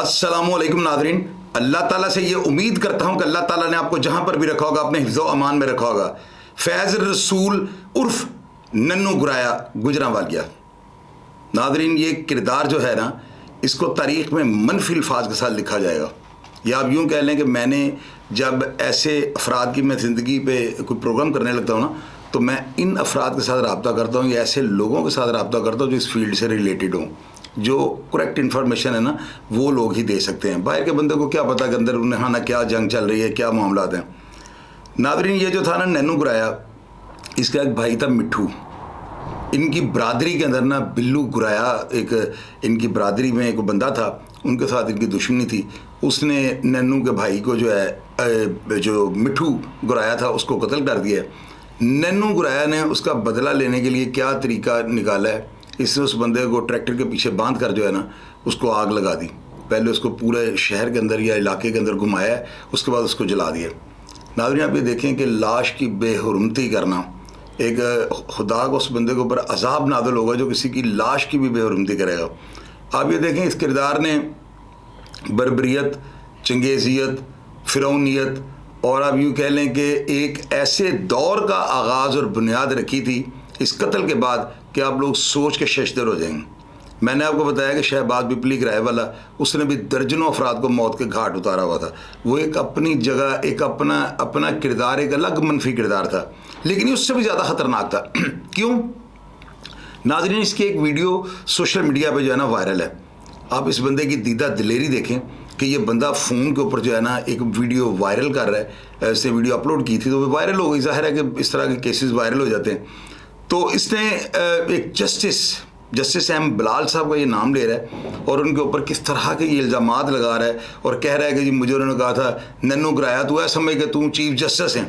अस्सलामु अलैकुम नाज़रीन, अल्लाह ताला से ये उम्मीद करता हूँ कि अल्लाह ताला ने आपको जहाँ पर भी रखा होगा अपने हिफ्ज़ो अमान में रखा होगा। फैज़ रसूल उर्फ नन्नू गुराया गुजरांवालिया। नाज़रीन, ये किरदार जो है ना, इसको तारीख़ में मनफी अल्फाज के साथ लिखा जाएगा। या आप यूँ कह लें कि मैंने जब ऐसे अफराद की मैं ज़िंदगी पे कोई प्रोग्राम करने लगता हूँ ना, तो मैं इन अफराद के साथ रब्ता करता हूँ या ऐसे लोगों के साथ रब्ता करता हूँ जो इस फील्ड से रिलेटेड हों। जो करेक्ट इन्फॉर्मेशन है ना, वो लोग ही दे सकते हैं। बाहर के बंदे को क्या पता कि अंदर उन्हें हाँ ना क्या जंग चल रही है, क्या मामलात हैं। नाज़रीन, ये जो था ना नन्नू गुराया, इसका एक भाई था मिट्ठू। इनकी बरादरी के अंदर ना बिल्लू गुराया, एक इनकी बरादरी में एक बंदा था, उनके साथ इनकी दुश्मनी थी। उसने नन्नू के भाई को जो है जो मिट्ठू गुराया था उसको कत्ल कर दिया। नन्नू गुराया ने उसका बदला लेने के लिए क्या तरीका निकाला है, इससे उस बंदे को ट्रैक्टर के पीछे बांध कर जो है ना उसको आग लगा दी। पहले उसको पूरे शहर के अंदर या इलाके के अंदर घुमाया है, उसके बाद उसको जला दिया। नाज़रीन, आप ये देखें कि लाश की बेहुरमती करना, एक खुदा को उस बंदे के ऊपर अजाब नाज़िल होगा जो किसी की लाश की भी बेहुरमती करेगा। आप ये देखें, इस किरदार ने बर्बरियत, चंगेज़ियत, फ़िरौनियत और आप यूँ कह लें कि एक ऐसे दौर का आगाज़ और बुनियाद रखी थी इस कत्ल के बाद कि आप लोग सोच के शशदर हो जाएंगे। मैंने आपको बताया कि शहबाज बिपली किराए वाला, उसने भी दर्जनों अफराद को मौत के घाट उतारा हुआ था। वो एक अपनी जगह एक अपना किरदार, एक अलग मनफी किरदार था, लेकिन उससे भी ज़्यादा ख़तरनाक था। क्यों नाज़रीन, इसकी एक वीडियो सोशल मीडिया पे जो है ना वायरल है। आप इस बंदे की दीदा दिलेरी देखें कि ये बंदा फ़ोन के ऊपर जो है ना एक वीडियो वायरल कर रहा है। ऐसे वीडियो अपलोड की थी तो वो वायरल हो गई। ज़ाहिर है कि इस तरह के केसेस वायरल हो जाते हैं। तो इसने एक जस्टिस एम बिलाल साहब का ये नाम ले रहा है और उनके ऊपर किस तरह के ये इल्ज़ामात लगा रहा है और कह रहा है कि जी मुझे उन्होंने कहा था नन्नू गुराया तू ऐसा समझ के तू चीफ जस्टिस हैं।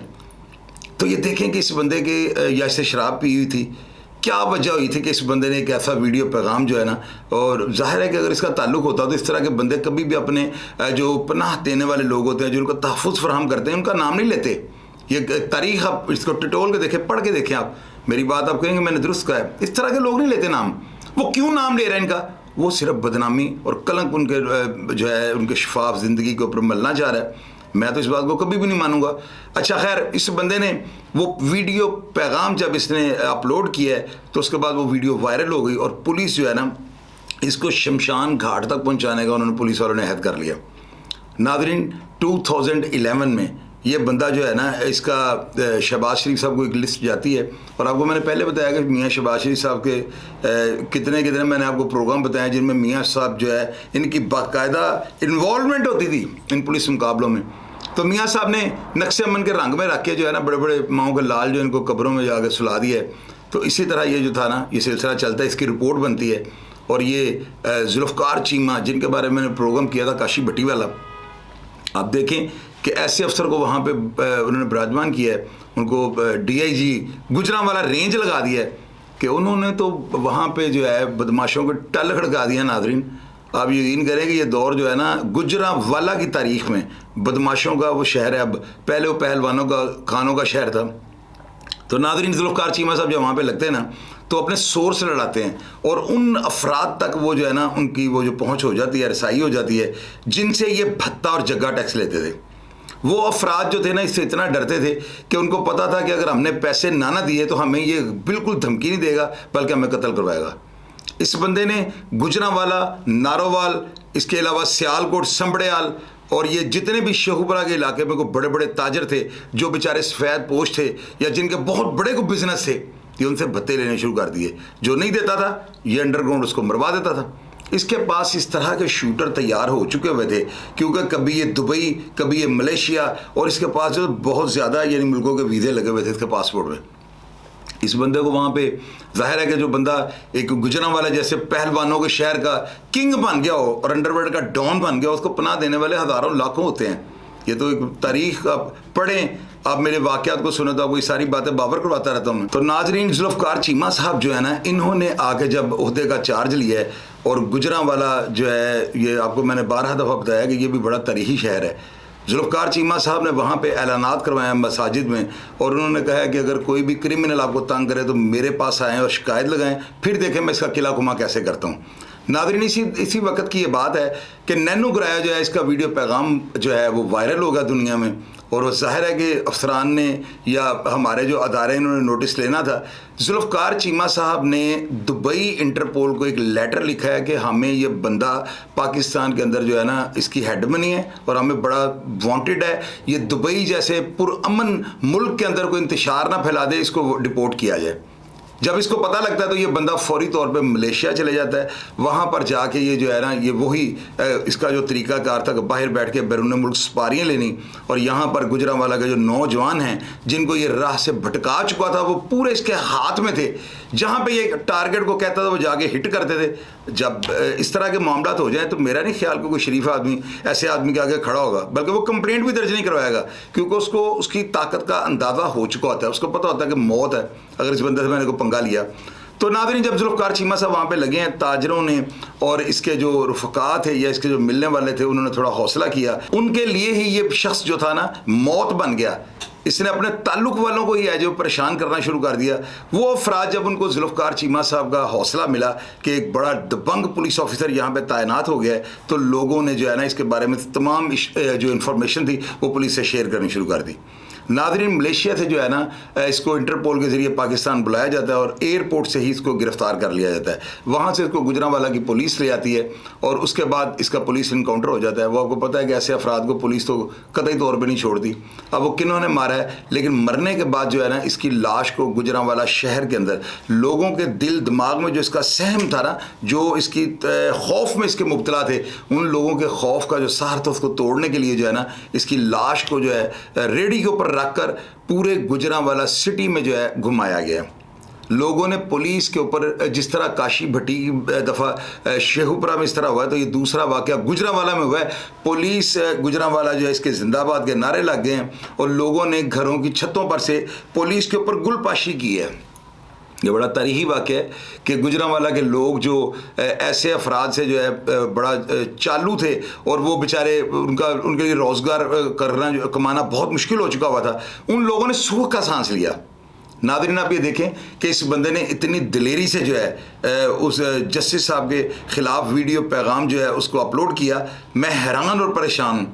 तो ये देखें कि इस बंदे के या इसे शराब पी हुई थी, क्या वजह हुई थी कि इस बंदे ने एक ऐसा वीडियो पैगाम जो है ना, और जाहिर है कि अगर इसका ताल्लुक होता तो इस तरह के बंदे कभी भी अपने जो पनाह देने वाले लोग होते हैं, जो उनको तहफ़्फ़ुज़ फराहम करते हैं, उनका नाम नहीं लेते। ये तारीख़ आप इसको टटोल के देखें, पढ़ के देखें, आप मेरी बात आप कहेंगे मैंने दुरुस्त कहा है। इस तरह के लोग नहीं लेते नाम। वो क्यों नाम ले रहे हैं इनका? वो सिर्फ बदनामी और कलंक उनके जो है उनके शफाफ ज़िंदगी के ऊपर मलना चाह रहा है। मैं तो इस बात को कभी भी नहीं मानूंगा। अच्छा खैर, इस बंदे ने वो वीडियो पैगाम जब इसने अपलोड किया है तो उसके बाद वो वीडियो वायरल हो गई और पुलिस जो है ना इसको शमशान घाट तक पहुंचाने का उन्होंने पुलिस वालों ने अहद कर लिया। नाज़रीन, 2011 में ये बंदा जो है ना, इसका शहबाज शरीफ साहब को एक लिस्ट जाती है और आपको मैंने पहले बताया कि मियाँ शहबाज शरीफ साहब के कितने मैंने आपको प्रोग्राम बताया जिनमें मियाँ साहब जो है इनकी बाकायदा इन्वॉल्वमेंट होती थी इन पुलिस मुकाबलों में। तो मियाँ साहब ने नक्शे अमन के रंग में रख के जो है ना बड़े बड़े माओं के लाल जो इनको कब्रों में जाकर सुला दिया है। तो इसी तरह ये जो था ना ये सिलसिला चलता है, इसकी रिपोर्ट बनती है और ये जुल्फ़कार चीमा जिनके बारे में मैंने प्रोग्राम किया था काशी भट्टी वाला, आप देखें कि ऐसे अफसर को वहाँ पे उन्होंने विराजमान किया है, उनको DIG गुजरांवाला रेंज लगा दिया है कि उन्होंने तो वहाँ पे जो है बदमाशों को टल खड़का दिया। नाज़रीन, आप यकीन करें कि ये दौर जो है ना गुजरांवाला की तारीख़ में बदमाशों का वो शहर है। अब पहले वो पहलवानों का खानों का शहर था। तो नाज़रीन, जुल्फ़कार चीमा साहब जब वहाँ पे लगते हैं ना तो अपने सोर्स लड़ाते हैं और उन अफराद तक वो जो है ना उनकी वो जो पहुँच हो जाती है, रसाई हो जाती है जिनसे ये भत्ता और जग्गा टैक्स लेते थे। वो अफराद जो थे ना इससे इतना डरते थे कि उनको पता था कि अगर हमने पैसे ना दिए तो हमें ये बिल्कुल धमकी नहीं देगा बल्कि हमें कत्ल करवाएगा। इस बंदे ने गुजरांवाला, नारोवाल, इसके अलावा सियालकोट, संबड़ियाल और ये जितने भी शेखुपुरा के इलाके में को बड़े बड़े ताजर थे जो बेचारे सफ़ेद पोश थे या जिनके बहुत बड़े को बिजनेस थे, ये उनसे भत्ते लेने शुरू कर दिए। जो नहीं देता था ये अंडरग्राउंड उसको मरवा देता था। इसके पास इस तरह के शूटर तैयार हो चुके हुए थे क्योंकि कभी ये दुबई, कभी ये मलेशिया और इसके पास जो बहुत ज़्यादा यानी मुल्कों के वीज़े लगे हुए थे इसके पासपोर्ट में। इस बंदे को वहाँ पे जाहिर है कि जो बंदा एक गुजरांवाला जैसे पहलवानों के शहर का किंग बन गया हो और अंडरवर्ल्ड का डॉन बन गया, उसको पनाह देने वाले हज़ारों लाखों होते हैं। ये तो एक तारीख़ आप पढ़ें, आप मेरे वाक़यात को सुने तो आपको ये सारी बातें बावर करवाता रहता हूँ। तो नाज़रीन, जुल्फ़कार चीमा साहब जो है ना इन्होंने आके जब ओहदे का चार्ज लिया है और गुजरांवाला जो है ये आपको मैंने 12 दफ़ा बताया कि ये भी बड़ा तारीख़ी शहर है। जुल्फ़कार चीमा साहब ने वहाँ पे ऐलानात करवाए मसाजिद में और उन्होंने कहा है कि अगर कोई भी क्रिमिनल आपको तंग करे तो मेरे पास आएँ और शिकायत लगाएं, फिर देखें मैं इसका किला कुमा कैसे करता हूँ। नाज़रीन इसी वक्त की ये बात है कि नैनो गुराया जो है इसका वीडियो पैगाम जो है वो वायरल होगा दुनिया में, और वो ज़ाहिर है कि अफसरान ने या हमारे जो अदारे इन्होंने नोटिस लेना था। जुल्फ़कार चीमा साहब ने दुबई इंटरपोल को एक लेटर लिखा है कि हमें ये बंदा पाकिस्तान के अंदर जो है ना इसकी हेड बनी है और हमें बड़ा वांटेड है, ये दुबई जैसे पुरअमन मुल्क के अंदर कोई इंतशार ना फैला दे, इसको डिपोर्ट किया जाए। जब इसको पता लगता है तो ये बंदा फौरी तौर पे मलेशिया चले जाता है। वहाँ पर जाके ये जो है ना ये वही इसका जो तरीक़ाकार था कि बाहर बैठ के बैरून मुल्क सपारियाँ लेनी, और यहाँ पर गुजरांवाला के जो नौजवान हैं जिनको ये राह से भटका चुका था वो पूरे इसके हाथ में थे। जहाँ पे ये टारगेट को कहता था वो जाके हिट करते थे। जब इस तरह के मामला हो जाए तो मेरा नहीं ख्याल कि कोई शरीफ आदमी ऐसे आदमी के आगे खड़ा होगा, बल्कि वो कंप्लेंट भी दर्ज नहीं करवाएगा, क्योंकि उसको उसकी ताकत का अंदाज़ा हो चुका होता है। उसको पता होता है कि मौत है अगर इस बंदे से मैंने को पंगा लिया। तो नाज़रीन, जब जुल्फ़कार चीमा साहब वहाँ पे लगे हैं, ताजरों ने और इसके जो रुफ़क़ा थे या इसके जो मिलने वाले थे उन्होंने थोड़ा हौसला किया, उनके लिए ही ये शख्स जो था ना मौत बन गया। इसने अपने ताल्लुक़ वालों को ही है जो परेशान करना शुरू कर दिया। वो अफराद जब उनको जुल्फ़कार चीमा साहब का हौसला मिला कि एक बड़ा दबंग पुलिस ऑफिसर यहाँ पे तैनात हो गया है, तो लोगों ने जो है ना इसके बारे में तमाम जो इन्फॉर्मेशन थी वो पुलिस से शेयर करनी शुरू कर दी। नाज़रीन, मलेशिया से जो है ना इसको इंटरपोल के ज़रिए पाकिस्तान बुलाया जाता है और एयरपोर्ट से ही इसको गिरफ़्तार कर लिया जाता है। वहाँ से इसको गुजरांवाला की पुलिस ले आती है और उसके बाद इसका पुलिस इनकाउंटर हो जाता है। वो आपको पता है कि ऐसे अफराद को पुलिस तो कतई तौर पर नहीं छोड़ती। अब वो किन्होंने मारा है, लेकिन मरने के बाद जो है ना इसकी लाश को गुजरांवाला शहर के अंदर लोगों के दिल दिमाग में जो इसका सहम था ना, जो इसकी खौफ में इसके मुब्तला थे, उन लोगों के खौफ का जो सहार था उसको तोड़ने के लिए जो है ना इसकी लाश को जो है रेडी के ऊपर रख कर पूरे गुजरांवाला सिटी में जो है घुमाया गया। लोगों ने पुलिस के ऊपर, जिस तरह काशी भट्टी की दफ़ा शेखुपुरा में इस तरह हुआ है, तो ये दूसरा वाक़या गुजरांवाला में हुआ है। पुलिस गुजरांवाला जो है इसके जिंदाबाद के नारे लग गए हैं और लोगों ने घरों की छतों पर से पुलिस के ऊपर गुलपाशी की है। ये बड़ा तारीख़ी वाक़या है कि गुजरांवाला के लोग जो ऐसे अफराद से जो है बड़ा चालू थे और वो बेचारे उनके लिए रोज़गार करना कमाना बहुत मुश्किल हो चुका हुआ था, उन लोगों ने सुख का सांस लिया। नाज़रीन, आप ये देखें कि इस बंदे ने इतनी दिलेरी से जो है उस जस्टिस साहब के ख़िलाफ़ वीडियो पैगाम जो है उसको अपलोड किया। मैं हैरान और परेशान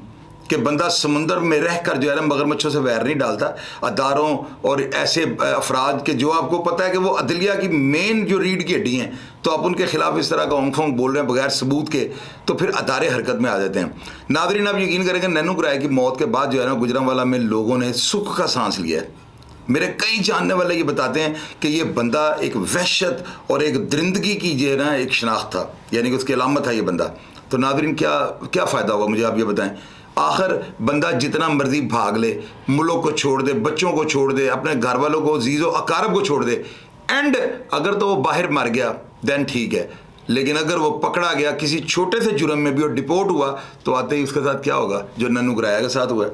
कि बंदा समुंदर में रह कर जो है ना मगरमच्छों से वैर नहीं डालता। अदारों और ऐसे अफराद के जो आपको पता है कि वो अदलिया की मेन जो रीढ़ की हड्डी हैं, तो आप उनके खिलाफ इस तरह का ओंग फोंग बोल रहे हैं बगैर सबूत के, तो फिर अदारे हरकत में आ जाते हैं। नाज़रीन, आप यकीन करेंगे नैनो गुराया की मौत के बाद जो है ना गुजरांवाला में लोगों ने सुख का सांस लिया है। मेरे कई जानने वाले ये बताते हैं कि ये बंदा एक वहशत और एक दरिंदगी की जो है ना एक शनाख्त था, यानी कि उसकी अलामत था ये बंदा। तो नाज़रीन, क्या फ़ायदा होगा, मुझे आप ये बताएं। आखिर बंदा जितना मर्जी भाग ले, मुल्क को छोड़ दे, बच्चों को छोड़ दे, अपने घर वालों को, जीज़ो अकारब को छोड़ दे, एंड अगर तो वो बाहर मर गया दैन ठीक है, लेकिन अगर वो पकड़ा गया किसी छोटे से जुर्म में भी और डिपोर्ट हुआ तो आते ही उसके साथ क्या होगा जो नन्नू गुराया के साथ हुआ है।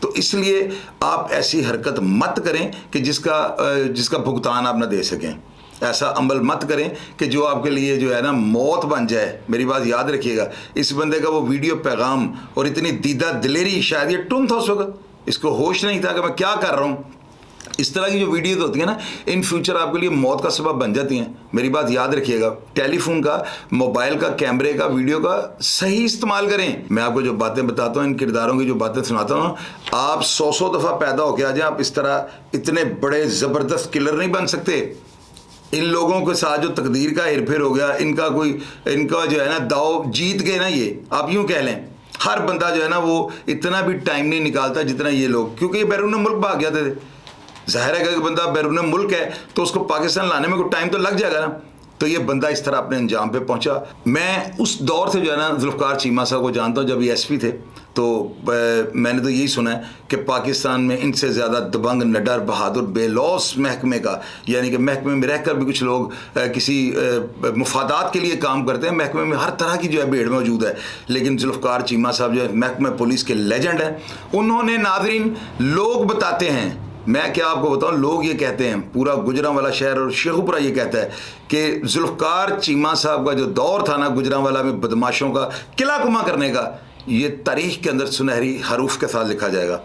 तो इसलिए आप ऐसी हरकत मत करें कि जिसका भुगतान आप ना दे सकें। ऐसा अमल मत करें कि जो आपके लिए जो है ना मौत बन जाए। मेरी बात याद रखिएगा, इस बंदे का वो वीडियो पैगाम और इतनी दीदा दिलेरी, शायद ये टुन था उस वक्त, इसको होश नहीं था कि मैं क्या कर रहा हूँ। इस तरह की जो वीडियोज़ होती हैं ना, इन फ्यूचर आपके लिए मौत का सबब बन जाती हैं। मेरी बात याद रखिएगा, टेलीफोन का, मोबाइल का, कैमरे का, वीडियो का सही इस्तेमाल करें। मैं आपको जो बातें बताता हूँ, इन किरदारों की जो बातें सुनाता हूँ, आप 100 दफ़ा पैदा होके आ जाए, आप इस तरह इतने बड़े ज़बरदस्त किलर नहीं बन सकते। इन लोगों के साथ जो तकदीर का हेरफेर हो गया, इनका जो है ना दाव जीत गए ना, ये आप यूँ कह लें। हर बंदा जो है ना वो इतना भी टाइम नहीं निकालता जितना ये लोग, क्योंकि ये बैरून मुल्क भाग जाते थे। ज़ाहिर है कि बंदा बैरून मुल्क है तो उसको पाकिस्तान लाने में कोई टाइम तो लग जाएगा ना। तो ये बंदा इस तरह अपने अंजाम पे पहुंचा। मैं उस दौर से जो है ना जुल्फ़कार चीमा साहब को जानता हूँ जब ये एसपी थे, तो मैंने तो यही सुना है कि पाकिस्तान में इनसे ज़्यादा दबंग, निडर, बहादुर, बेलौस महकमे का, यानी कि महकमे में रहकर भी कुछ लोग किसी मुफादात के लिए काम करते हैं। महकमे में हर तरह की जो है भीड़ मौजूद है, लेकिन जुल्फ़कार चीमा साहब जो है महकमे पुलिस के लेजेंड हैं। उन्होंने, नाज़रीन, लोग बताते हैं, मैं क्या आपको बताऊं, लोग ये कहते हैं, पूरा गुजरांवाला शहर और शेखुपुरा ये कहता है कि जुल्फ़कार चीमा साहब का जो दौर था ना गुजरांवाला में बदमाशों का किला कुमा करने का, ये तारीख़ के अंदर सुनहरी हरूफ के साथ लिखा जाएगा।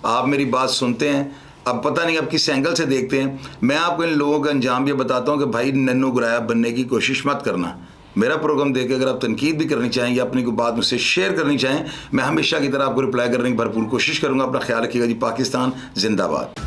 आप मेरी बात सुनते हैं, अब पता नहीं आप किस एंगल से देखते हैं। मैं आपको इन लोगों का अंजाम ये बताता हूँ कि भाई नन्नू गुराया बनने की कोशिश मत करना। میرا پروگرام دیکھ کے اگر آپ تنقید بھی کرنی چاہیں یا اپنی کوئی بات مجھ سے شیئر کرنی چاہیں، میں ہمیشہ کی طرح آپ کو رپلائی کرنے کی بھرپور کوشش کروں گا. اپنا خیال رکھیے گا جی. پاکستان زندہ باد.